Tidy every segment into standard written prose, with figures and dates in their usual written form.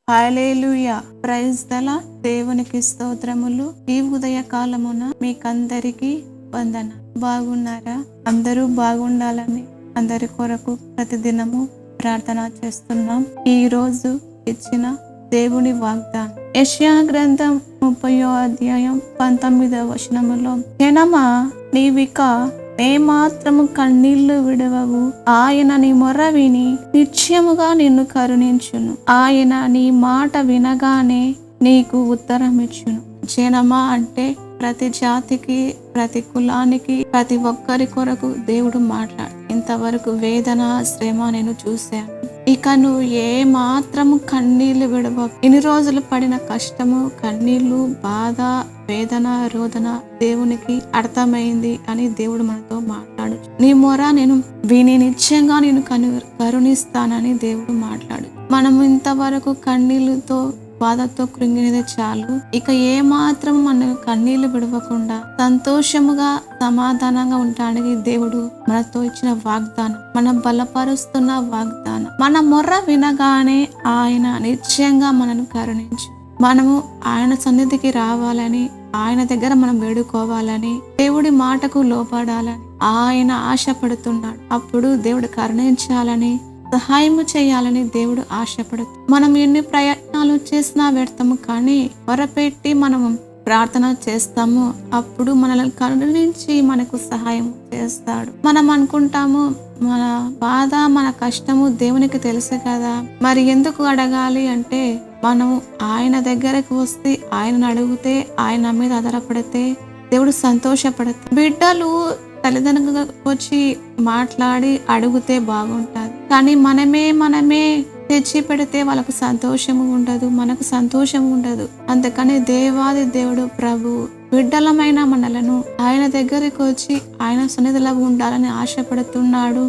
Hallelujah. Praise the lord. దేవునికి స్తోత్రములు. ఈ ఉదయ కాలమున మీకందరికీ వందన. బాగున్నారా? అందరూ బాగుండాలని అందరి కొరకు ప్రతిదినము ప్రార్థన చేస్తున్నాం. ఈ రోజు ఇచ్చిన దేవుని వాగ్దానం యెషయా గ్రంథం 30వ అధ్యాయం 19వ వచనములో, జనమా నీవిక ఏమాత్రము కన్నీళ్లు విడవవు, ఆయన నీ మొర్ర విని నిశ్చయముగా నిన్ను కరుణించును, ఆయన నీ మాట వినగానే నీకు ఉత్తరం ఇచ్చును. జనమా అంటే ప్రతి జాతికి, ప్రతి కులానికి, ప్రతి ఒక్కరి కొరకు దేవుడు మాట్లాడు. ఇంతవరకు వేదన, శ్రమ నేను చూశాను. ఇక నువ్వు ఏ మాత్రము కన్నీళ్లు విడవ. ఇన్ని రోజులు పడిన కష్టము, కన్నీళ్లు, బాధ, వేదన, రోదన దేవునికి అర్థమైంది అని దేవుడు మనతో మాట్లాడు. నీ మొర నేను విని నిశ్చయంగా నేను కరుణిస్తానని దేవుడు మాట్లాడు. మనము ఇంతవరకు కన్నీళ్లతో, బాధతో కృంగినదే చాలు. ఇక ఏ మాత్రం మన కన్నీళ్లు విడవకుండా సంతోషముగా, సమాధానంగా ఉండడానికి దేవుడు మనతో ఇచ్చిన వాగ్దానం, మనం బలపరుస్తున్న వాగ్దానం. మన మొర్ర వినగానే ఆయన నిశ్చయంగా మనను కరుణించు. మనము ఆయన సన్నిధికి రావాలని, ఆయన దగ్గర మనం వేడుకోవాలని, దేవుడి మాటకు లోపడాలని ఆయన ఆశపడుతున్నాడు. అప్పుడు దేవుడు కరుణించాలని, సహాయము చేయాలని దేవుడు ఆశపడుతుంది. మనం ఎన్ని ప్రయత్నాలు చేసినా వ్యర్థము. కానీ మొరపెట్టి మనము ప్రార్థన చేస్తాము, అప్పుడు మనల్ని కరుణించి మనకు సహాయం చేస్తాడు. మనం అనుకుంటాము మన బాధ, మన కష్టము దేవునికి తెలుసు కదా, మరి ఎందుకు అడగాలి అంటే, మనము ఆయన దగ్గరకు వస్తే, ఆయనను అడిగితే, ఆయన మీద ఆధారపడితే దేవుడు సంతోషపడతాడు. బిడ్డలు తల్లిదండ్రులు వచ్చి మాట్లాడి అడిగితే బాగుంటుంది. కానీ మనమే తెచ్చి పెడితే వాళ్ళకు సంతోషము ఉండదు, మనకు సంతోషం ఉండదు. అందుకని దేవాది దేవుడు ప్రభు బిడ్డలమైన మనలను ఆయన దగ్గరికి వచ్చి ఆయన సన్నిధిలో ఉండాలని ఆశపడుతున్నాడు.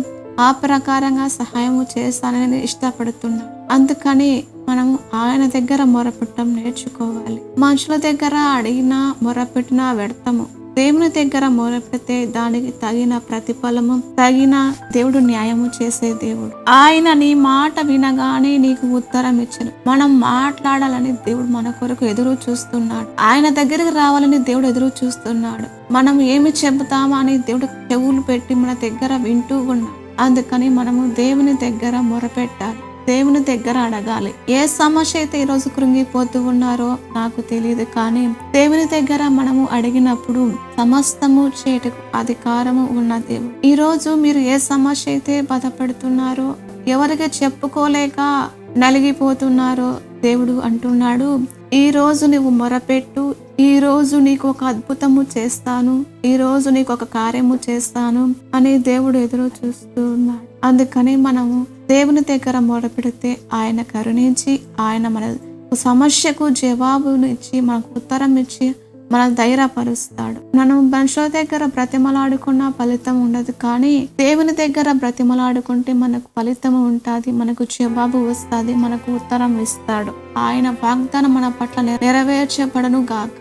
ఆ ప్రకారంగా సహాయము చేస్తానని ఇష్టపడుతున్నాడు. అందుకని మనము ఆయన దగ్గర మొరపెట్టడం నేర్చుకోవాలి. మనుషుల దగ్గర అడిగినా మొరపెట్టినా వ్యర్థము. దేవుని దగ్గర మొరపెడితే దానికి తగిన ప్రతిఫలము, తగిన దేవుడు న్యాయము చేసే దేవుడు. ఆయన నీ మాట వినగానే నీకు ఉత్తరం ఇచ్చను. మనం మాట్లాడాలని దేవుడు మన కొరకు ఎదురు చూస్తున్నాడు. ఆయన దగ్గరికి రావాలని దేవుడు ఎదురు చూస్తున్నాడు. మనం ఏమి చెబుతామా అని దేవుడు చెవులు పెట్టి మన దగ్గర వింటూ ఉన్నాడు. అందుకని మనము దేవుని దగ్గర మొరపెట్టాలి, దేవుని దగ్గర అడగాలి. ఏ సమస్య అయితే ఈరోజు కృంగిపోతూ ఉన్నారో నాకు తెలియదు, కానీ దేవుని దగ్గర మనము అడిగినప్పుడు సమస్తము చేయటకు అధికారము ఉన్న దేవుడు. ఈ రోజు మీరు ఏ సమస్య అయితే బాధపడుతున్నారో, ఎవరికి చెప్పుకోలేక నలిగిపోతున్నారో దేవుడు అంటున్నాడు, ఈ రోజు నువ్వు మొరపెట్టు, ఈ రోజు నీకు ఒక అద్భుతము చేస్తాను, ఈ రోజు నీకు ఒక కార్యము చేస్తాను అని దేవుడు ఎదురు చూస్తూ ఉన్నాడు. అందుకని మనము దేవుని దగ్గర మొరపెడితే ఆయన కరుణించి, ఆయన మన సమస్యకు జవాబునిచ్చి, మనకు ఉత్తరం ఇచ్చి మన ధైర్యపరుస్తాడు. మనం మనుషుల దగ్గర బ్రతిమలాడుకున్న ఫలితం ఉండదు, కానీ దేవుని దగ్గర బ్రతిమలాడుకుంటే మనకు ఫలితము ఉంటుంది, మనకు జవాబు వస్తుంది, మనకు ఉత్తరం ఇస్తాడు. ఆయన వాగ్దానం మన పట్ల నెరవేర్చబడను గాక.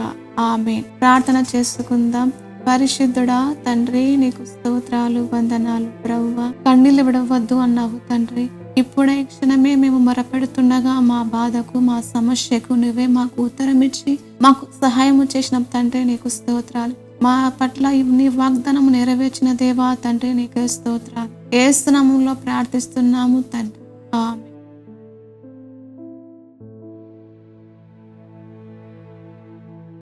ఆమేన్. ప్రార్థన చేసుకుందాం. పరిశుద్ధుడా తండ్రి, నీకు స్తోత్రాలు, వందనాలు ప్రభువా. కన్నీళ్లు విడవద్దు అన్నావు తండ్రి. ఇప్పుడే క్షణమే మేము మొరపెడుతుండగా మా బాధకు, మా సమస్యకు నువ్వే మాకు ఉత్తరం ఇచ్చి మాకు సహాయము చేసిన తండ్రి, నీకు స్తోత్రాలు. మా పట్ల నీ వాగ్దానము నెరవేర్చిన దేవా తండ్రి, నీకే స్తోత్రాలు. యేసు నామములో ప్రార్థిస్తున్నాము తండ్రి. ఆమేన్.